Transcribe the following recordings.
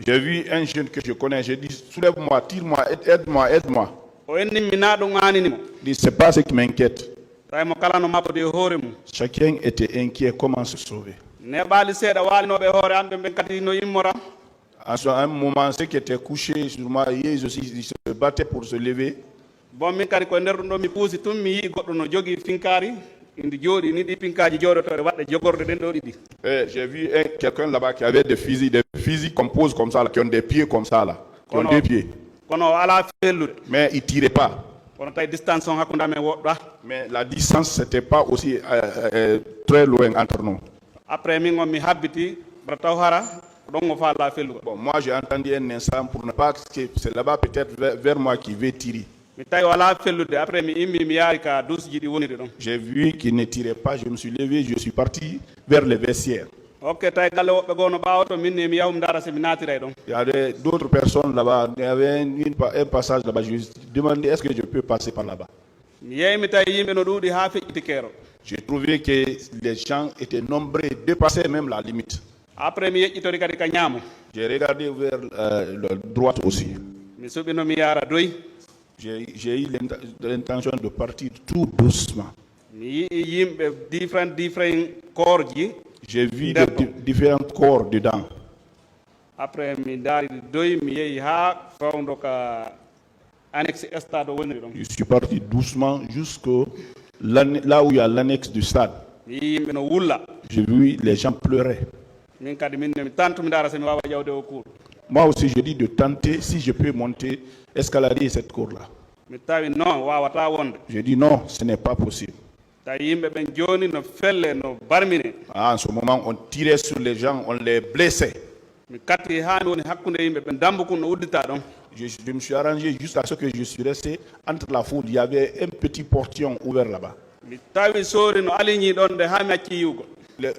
J'ai vu un jeune que je connais, j'ai dit soulève-moi, tire-moi, aide-moi, aide-moi. Il dit c'est pas ce qui m'inquiète. Chacun était inquiet comment se sauver. À un moment, ceux qui étaient couchés sur moi, ils se battaient pour se lever. J'ai vu quelqu'un là-bas qui avait des fusils qu'on pose comme ça, là, qui ont des pieds comme ça, là, qui ont 2 pieds. Mais ils ne tiraient pas. Mais la distance, ce n'était pas aussi très loin entre nous. Bon, moi, j'ai entendu un instant pour ne pas que c'est là-bas peut-être vers moi qui veut tirer. J'ai vu qu'il ne tirait pas, je me suis levé, je suis parti vers les vestiaires. Il y avait d'autres personnes là-bas, il y avait un passage là-bas, je me suis demandé est-ce que je peux passer par là-bas. J'ai trouvé que les gens étaient nombreux, dépassaient même la limite. J'ai regardé vers la droite aussi. J'ai eu l'intention de partir tout doucement. J'ai vu différents corps dedans. Je suis parti doucement jusqu'à là où il y a l'annexe du stade. J'ai vu les gens pleurer. Moi aussi, je dis de tenter si je peux monter, escalader cette cour-là. Je dis non, ce n'est pas possible. En ce moment, on tirait sur les gens, on les blessait. Je me suis arrangé jusqu'à ce que je suis resté entre la foule. Il y avait un petit portillon ouvert là-bas.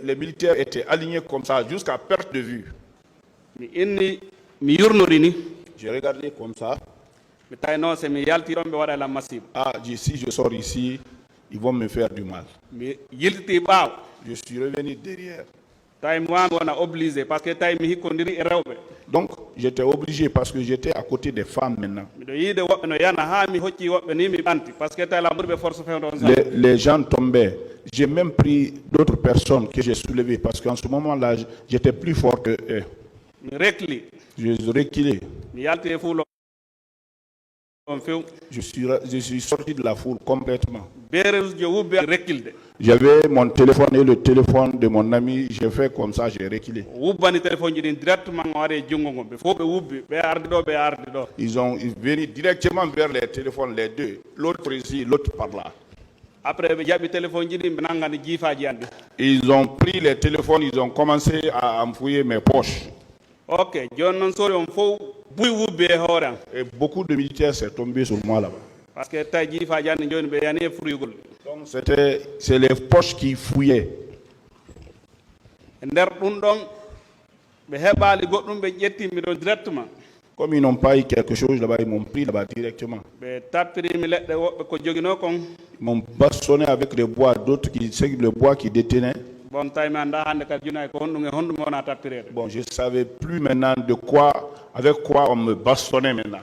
Les militaires étaient alignés comme ça jusqu'à perte de vue. J'ai regardé comme ça. Ah, si je sors ici, ils vont me faire du mal. Je suis revenu derrière. Donc, j'étais obligé parce que j'étais à côté des femmes maintenant. Les gens tombaient. J'ai même pris d'autres personnes que j'ai soulevées parce qu'en ce moment-là, j'étais plus fort que eux. Je reculé. Je suis sorti de la foule complètement. J'avais mon téléphone et le téléphone de mon ami. J'ai fait comme ça, j'ai reculé. Ils sont venus directement vers les téléphones, les deux. L'autre ici, l'autre par là. Ils ont pris les téléphones, ils ont commencé à fouiller mes poches. Et beaucoup de militaires sont tombés sur moi là-bas. Donc c'est les poches qui fouillaient. Comme ils n'ont pas eu quelque chose là-bas, ils m'ont pris là-bas directement. Ils m'ont bastonné avec le bois, d'autres c'est le bois qui détenait. Bon, je ne savais plus maintenant avec quoi on me bastonnait maintenant.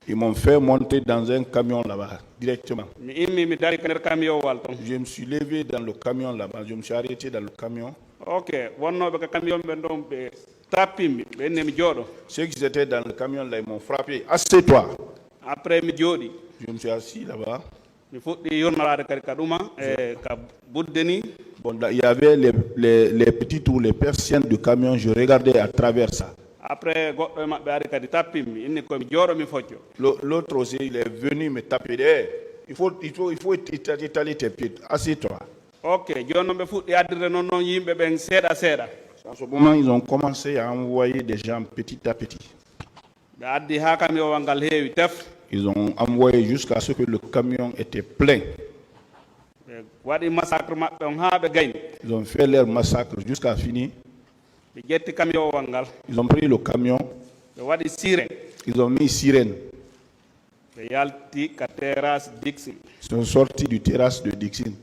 Ils m'ont fait monter dans un camion là-bas, directement. Je me suis levé dans le camion là-bas, je me suis arrêté dans le camion. Ceux qui étaient dans le camion là, ils m'ont frappé. Assieds-toi. Je me suis assis là-bas. Bon, il y avait les petits trous, les persiennes du camion, je regardais à travers ça. L'autre aussi, il est venu me taper derrière. Il faut étaler tes pieds. Assieds-toi. En ce moment, ils ont commencé à envoyer des gens petit à petit. Ils ont envoyé jusqu'à ce que le camion était plein. Ils ont fait leur massacre jusqu'à finir. Ils ont pris le camion. Ils ont mis sirène. Ils sont sortis du terrasse de Dixon.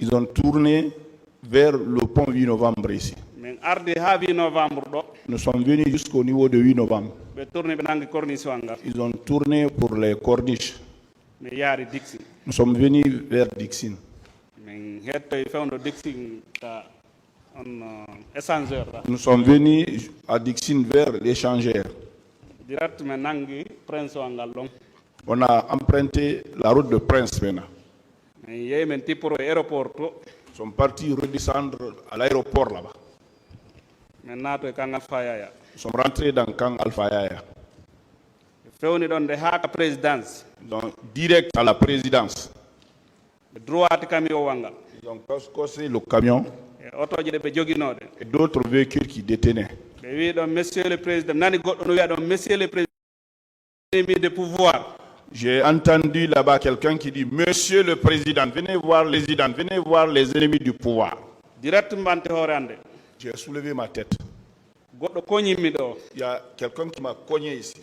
Ils ont tourné vers le pont 8 novembre ici. Nous sommes venus jusqu'au niveau de 8 novembre. Ils ont tourné pour les corniches. Nous sommes venus vers Dixon. Nous sommes venus à Dixon vers l'échangeur. On a emprunté la route de Prince maintenant. Ils sont partis redescendre à l'aéroport là-bas. Ils sont rentrés dans Kang Alfayaya. Donc, direct à la présidence. Ils ont cassé le camion et d'autres véhicules qui détenaient. Monsieur le Président, de pouvoir. J'ai entendu là-bas quelqu'un qui dit, Monsieur le Président, venez voir les résidents, venez voir les ennemis du pouvoir. J'ai soulevé ma tête. Il y a quelqu'un qui m'a cogné ici.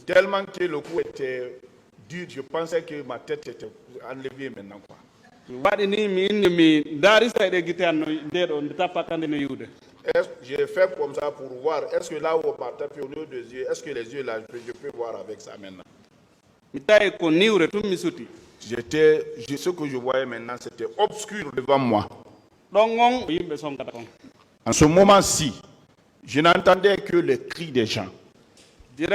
Tellement que le coup était dur, je pensais que ma tête était enlevée maintenant. J'ai fait comme ça pour voir, est-ce que là où on m'a tapé au niveau des yeux, est-ce que les yeux là, je peux voir avec ça maintenant. Ce que je voyais maintenant, c'était obscur devant moi. En ce moment-ci, je n'entendais que les cris des gens. Je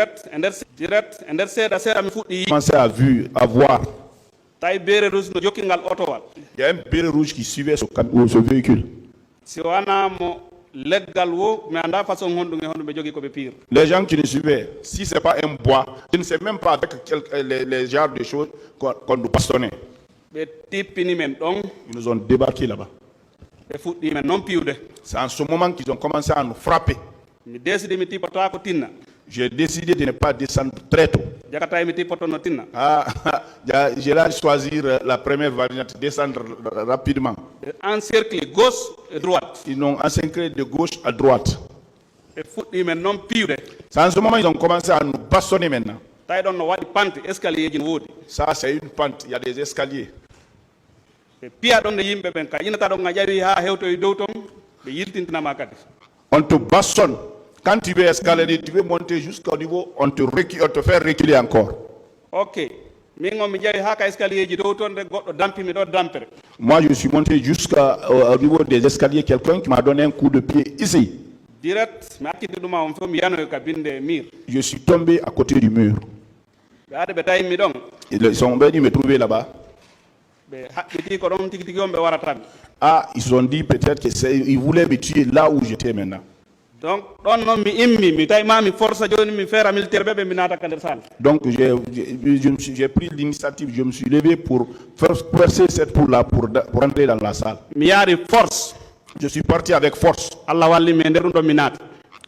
commençais à voir. Il y a un béret rouge qui suivait ce véhicule. Les gens qui le suivaient, si ce n'est pas un bois, je ne sais même pas avec les genres de choses qu'on nous bastonnait. Ils nous ont débarqué là-bas. C'est en ce moment qu'ils ont commencé à nous frapper. J'ai décidé de ne pas descendre très tôt. J'ai là choisir la première variante, descendre rapidement. Encercler gauche et droite. Ils l'ont encerclé de gauche à droite. C'est en ce moment qu'ils ont commencé à nous bastonner maintenant. Ça, c'est une pente, il y a des escaliers. On te bastonne. Quand tu veux escalader, tu veux monter jusqu'au niveau, on te fait reculer encore. Ok. Moi, je suis monté jusqu'au niveau des escaliers. Quelqu'un qui m'a donné un coup de pied ici. Je suis tombé à côté du mur. Ils sont venus me trouver là-bas. Ils ont dit peut-être qu'ils voulaient me tuer là où j'étais maintenant. Donc, j'ai pris l'initiative, je me suis levé pour percer cette poule-là pour entrer dans la salle. Je suis parti avec force.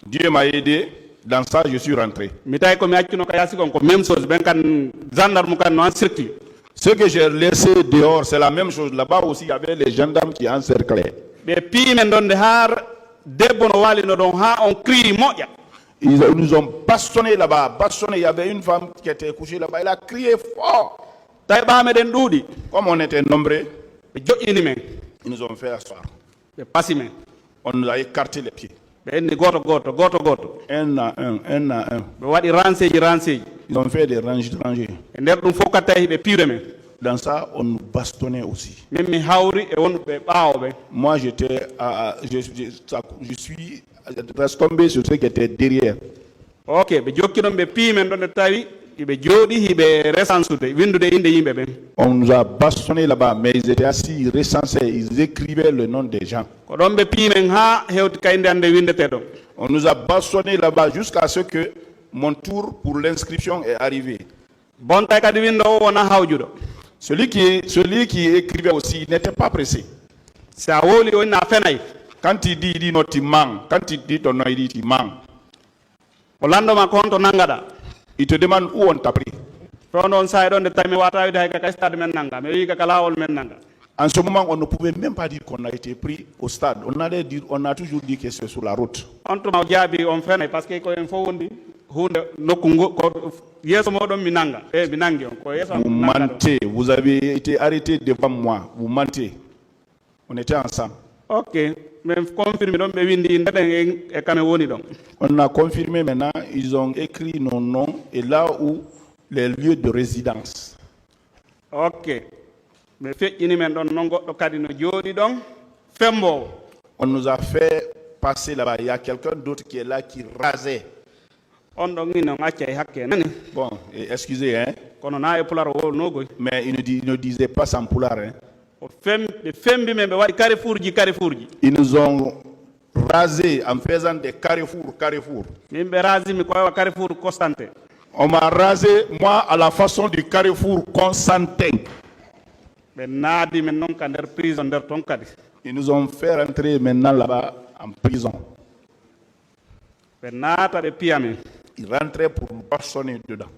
Dieu m'a aidé, dans ça je suis rentré. Ce que j'ai laissé dehors, c'est la même chose. Là-bas aussi, il y avait les gendarmes qui encerclaient. Ils nous ont bastonné là-bas. Il y avait une femme qui était couchée là-bas. Elle a crié fort. Comme on était nombreux, ils nous ont fait asseoir. On nous a écarté les pieds. Un à un. Ils ont fait des rangées. Dans ça, on nous bastonnait aussi. Moi, je suis tombé sur ceux qui étaient derrière. On nous a bastonné là-bas, mais ils étaient assis, ils recensaient, ils écrivaient le nom des gens. On nous a bastonné là-bas jusqu'à ce que mon tour pour l'inscription est arrivé. Celui qui écrivait aussi n'était pas pressé. Quand il dit non, il ment. Quand il dit ton nom, il dit il ment. Il te demande où on t'a pris. En ce moment, on ne pouvait même pas dire qu'on a été pris au stade. On a toujours dit que c'est sur la route. hunde nokku ko yeso modon minanga minangi on ko yeso Vous mentez, vous avez été arrêté devant moi, vous mentez. On était ensemble. OK, mais confirme don be windi ndaden e kame woni don. On a confirmé maintenant, ils ont écrit nos noms et là où les lieux de résidence. OK, mais feƴƴini men don non goddo kadi no jodi don fembo. On nous a fait passer là-bas. Il y a quelqu'un d'autre qui est là qui rasait. On don ni non acca hakke nani. Bon, excusez, hein, Kono na e pular wo no goy. mais il ne disait pas sans poulard. Hein. O fembi men be wadi carrefourji. Ils nous ont rasé en faisant des carrefours. Min be razi mi ko wa carrefour constante. On m'a rasé, moi, à la façon du carrefour Constantin. Be naadi men non ka der prison der ton kadi. Ils nous ont fait rentrer maintenant là-bas en prison. Be naata de piyame. Ils rentraient pour nous bastonner dedans.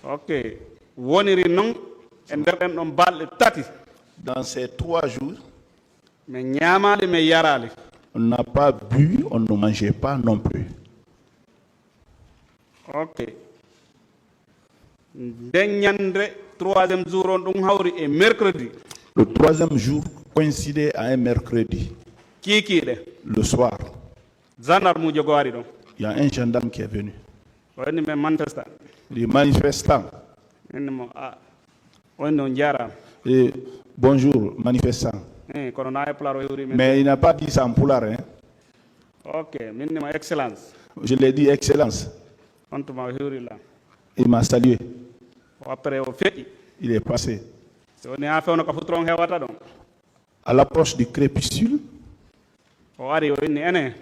OK, woniri non e der den don balde tati. Dans ces 3 jours, Me ñaamaali me yaraali. on n'a pas bu, on ne mangeait pas non plus. OK, nden ñande 3e jour on ɗum hawri e mercredi Le 3e jour coïncidait à un mercredi, kiikiiɗe le soir. gendarme ujo go wari ɗon Il y a un gendarme qui est venu. o wenni men manchester Les manifestants, inni mo wonni on jarama et bonjour manifestants. kono na e pularo hewri men. Mais il n'a pas dit ça en poulard. Hein. OK, minnima excellence Je l'ai dit excellence. on tuma o hewri la Il m'a salué. o après o feƴƴi Il est passé. so woni ha fewno ko futron hewata ɗon À l'approche du crépuscule, o ari o inni ene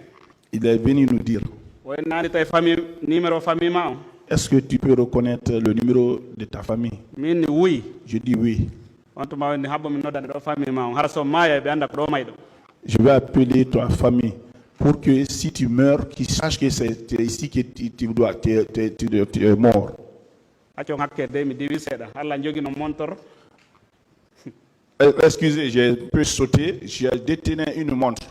il est venu nous dire, o ennani tawi famille numéro famille ma o est-ce que tu peux reconnaître le numéro de ta famille? minni wuyi Je dis oui. on tuma wenni habbo min noddande ɗo famille ma o hara so maaya ɓe anda ko ɗo may ɗo. Je vais appeler ta famille pour que si tu meurs, qu'ils sachent que c'est ici que tu es mort. Accon hakke de mi diwi seeɗa Allah jogino montor Excusez, j'ai pu sauter, j'ai détenu une montre.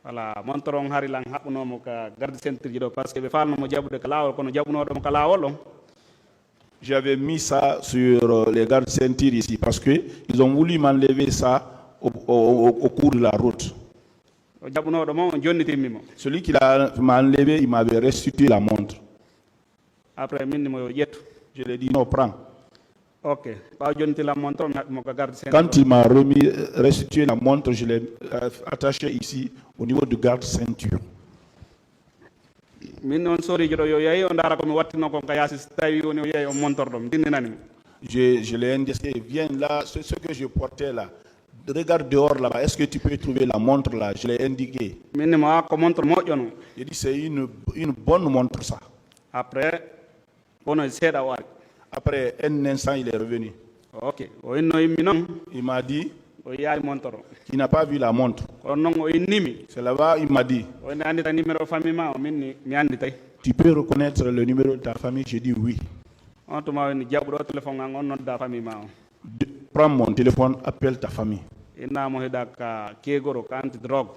voilà montor on hari lan haɓɓunomo ka garde centre ji ɗo par ce que ɓe falnomo jaɓude ka laawol kono jaɓunoɗomo ka laawol on. J'avais mis ça sur les gardes ceintures ici parce qu'ils ont voulu m'enlever ça au cours de la route. o jaɓunoɗo mo on jonnitimmimo Celui qui m'a enlevé, il m'avait restitué la montre. après minni mo yo ƴettu. Je lui ai dit non, prends. OK, ɓawa jonnitilam montor mi haɓɓimo ka garde centre. Quand il m'a restitué la montre, je l'ai attaché ici au niveau de garde ceinture. min on sorijo ɗo yo yeeyi o ndaara komi wattino kon ka yaasi so tawi woni o yeeyi o montor ɗo mi dinninanimo. Je l'ai indiqué, viens là, ce que je portais là. Regarde dehors là-bas, est-ce que tu peux trouver la montre là? Je l'ai indiqué. minni mo ko montre moƴƴono. J'ai dit c'est une bonne montre ça. après wono seeɗa o ari. Après un instant, il est revenu. OK, o inno immi noon Il m'a dit o yaari montor o qu'il n'a pas vu la montre. kono noon o innimi C'est là-bas, il m'a dit, o inni andita numéro famille ma o minni mi andi tawi tu peux reconnaître le numéro de ta famille? J'ai dit oui. on tuma woni jaɓuɗo o téléphone an on nodda famille ma o Prends mon téléphone, appelle ta famille. innamo heeɗa ka keegoro ka anti drogue.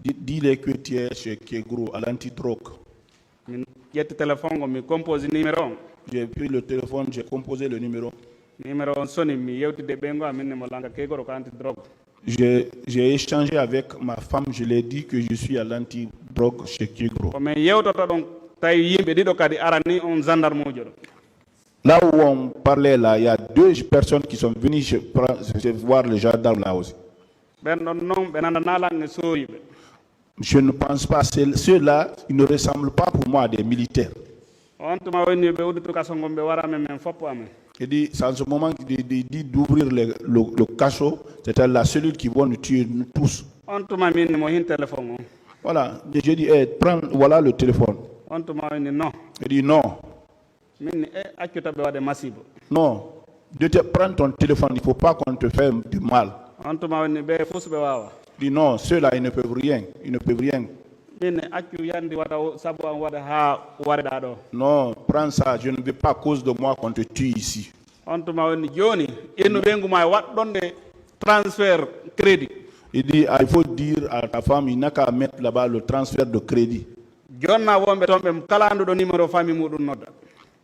Dis-les que tu es chez Kegro à l'antidrogue. min ƴetti téléphone o mi compose numéro on. J'ai pris le téléphone, j'ai composé le numéro. numéro on soni mi yewtide ɓe ngo minne mo langa keegoro ka anti drogue. J'ai échangé avec ma femme, je lui ai dit que je suis à l'antidrogue chez Kegro. ko min yewtota ɗon tawi yimɓe ɗiɗo kadi arani on gendarme ujo ɗo. Là où on parlait là, il y a 2 personnes qui sont venues voir le gendarme là aussi. ɓen ɗon noon ɓe nanda nalange soriɓe. Je ne pense pas, ceux-là, ils ne ressemblent pas pour moi à des militaires. on tuma woni ɓe udditu kaso ngon ɓe warame men foppo amen. Il dit, c'est en ce moment qu'il dit d'ouvrir le cachot, c'est la cellule qui va nous tuer nous tous. on tuma minni mo hin téléphone on. Voilà, j'ai dit, prends, voilà le téléphone. on tuma woni non Il dit, non, minni accuta ɓe waɗe masibo. non, prends ton téléphone, il ne faut pas qu'on te fasse du mal. on tuma woni ɓe fusɓe wawa. Il dit, non, ceux-là, ils ne peuvent rien, ils ne peuvent rien. minne accu yandi wata sabu an waɗa ha wareɗa ɗo. Non, prends ça, je ne veux pas à cause de moi qu'on te tue ici. on tuma woni joni innu ɓengu ma waɗɗonde transfert crédit. Il dit, il faut dire à ta femme, il n'a qu'à mettre là-bas le transfert de crédit. jonna wonɓe toon ɓe kala anduɗo numéro famille muɗum nodda.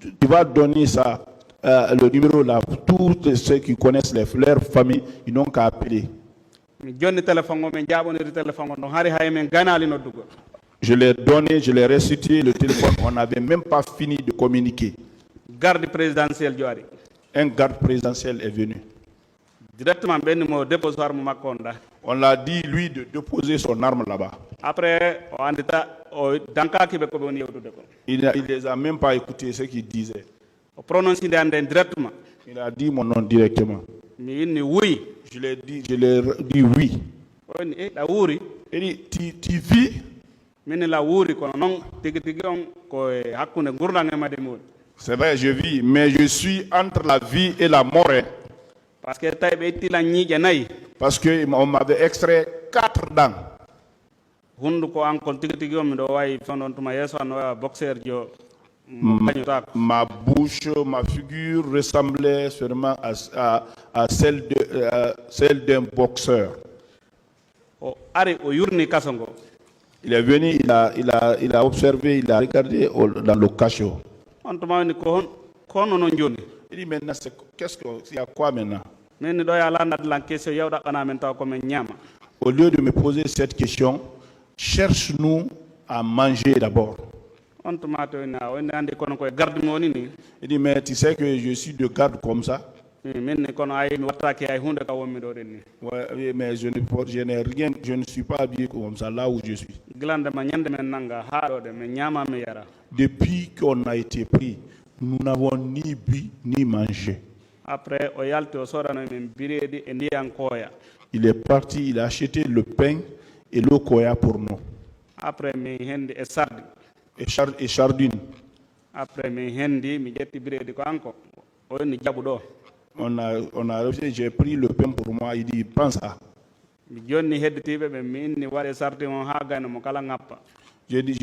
Tu vas donner ça, le numéro là, tous ceux qui connaissent leurs familles, ils n'ont qu'à appeler. mi jonni téléphone o min jaɓoniri téléphone o ɗon hari hay min ganali noddugo. Je l'ai donné, je l'ai restitué le téléphone, on n'avait même pas fini de communiquer. Garde présidentiel joari. Un garde présidentiel est venu. Directement ɓenni mo déposoir mo makko on ɗa. On l'a dit, lui, de déposer son arme là-bas. Après o andita o dankakiɓe koɓe woni yewtude ko. Il les a même pas écouté ce qu'il disait. O prononcide anden directement. Il a dit mon nom directement. mi inni wuyi. Je l'ai dit oui. O ni ɗa wuuri. Il dit, tu vis? min la wuuri kono noon tigi tigi on koye hakkunde gurdam e made muɗum. C'est vrai, je vis, mais je suis entre la vie et la mort. Hein. Parce que tawi ɓe ittilan ñiiƴe nayi. Parce qu'on m'avait extrait 4 dents. Hunduko ankon tigi tigi on miɗo wawi fondon tuma yeeso an wawa boxeur jo kañutako. Ma bouche, ma figure ressemblait sûrement à celle d'un boxeur. O ari o yurni kaso ngo. Il est venu, il a observé, il a regardé dans le cachot. On tuma woni ko hono non joni. Il dit maintenant, il y a quoi maintenant? Min ɗo ya landade lan question yewɗa ɓana men taw komin ñaama. Au lieu de me poser cette question, cherche-nous à manger d'abord. On tuma to ina woni andi kono koye garde mo woni ni. Il dit mais tu sais que je suis de garde comme ça. Min ni kono ayi mi wattaki hay hunde ka wonmi ɗo ɗen ni. Ouais, mais je n'ai rien, je ne suis pas habillé comme ça là où je suis. Gilande ma ñande men nanga ha ɗo de min ñaama mi yara. Depuis qu'on a été pris, nous n'avons ni bu ni mangé. Après o yalti o sodano min bireedi e ndiyan koya. Il est parti, il a acheté le pain et l'eau koya pour nous. Après mi hendi e sardi. Et sardine. Après mi hendi mi ƴetti bireedi ko anko o woni jaɓu ɗo. On a refusé, j'ai pris le pain pour moi, il dit prends ça. Mi jonni hedditiɓe ɓe mi inni waɗe sardi on ha gayno mo kala ngappa. J'ai dit,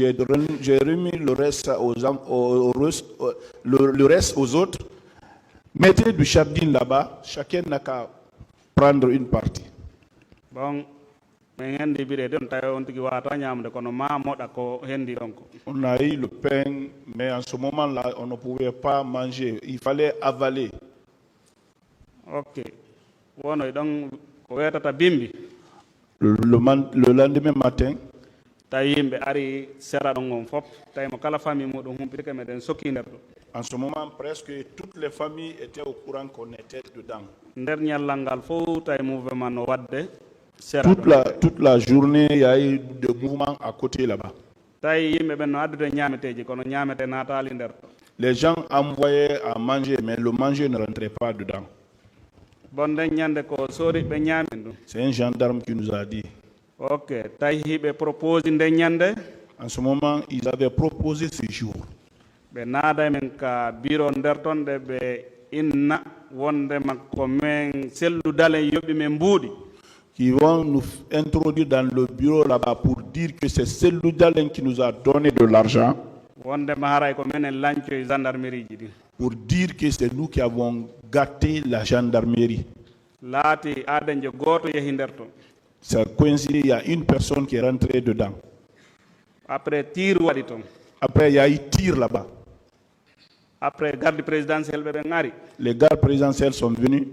j'ai remis le reste le reste aux autres. Mettez du sardine là-bas, chacun n'a qu'à prendre une partie. Bon, min hendi bireedi on tawi on tigi wawata ñamde kono ma moɗa ko hendi ɗon ko. On a eu le pain, mais en ce moment-là, on ne pouvait pas manger. Il fallait avaler. Ok. Wono ɗon ko wetata bimbi. Le lendemain matin, tawi yimɓe ari sera ɗon on fof tawi mo kala famille muɗum humpitike meɗen sokki nder ɗo. En ce moment, presque toutes les familles étaient au courant qu'on était dedans. Nder ñallal ngal fof tawi mouvement no wadde sera toute la journée, il y a eu des mouvements à côté là-bas. tawi yimɓe ɓen no addude ñameteji kono ñamete natali nder ɗo. Les gens envoyaient à manger, mais le manger ne rentrait pas dedans. Bon nden ñande ko soori ɓe ñaamin ɗum. C'est un gendarme qui nous a dit. Ok, tawi hiɓe propose nden ñande. En ce moment, ils avaient proposé ce jour. ɓe naada men ka bureau nder toon ɗe ɓe inna wonde makko men selludalen yoɓɓi men mbuuɗi. Qui vont nous introduire dans le bureau là-bas pour dire que c'est Sellou Dalen qui nous a donné de l'argent. Wonde ma haray ko menen lancoy gendarmerie ji ɗi. Pour dire que c'est nous qui avons gâté la gendarmerie. Laati aadañje gooto yehi nder toon. Ça coïncide, il y a une personne qui est rentrée dedans. Après tir waɗi toon. Après, il y a eu tir là-bas. Après garde présidentiel ɓe ɓen ari. Les gardes présidentiels sont venus.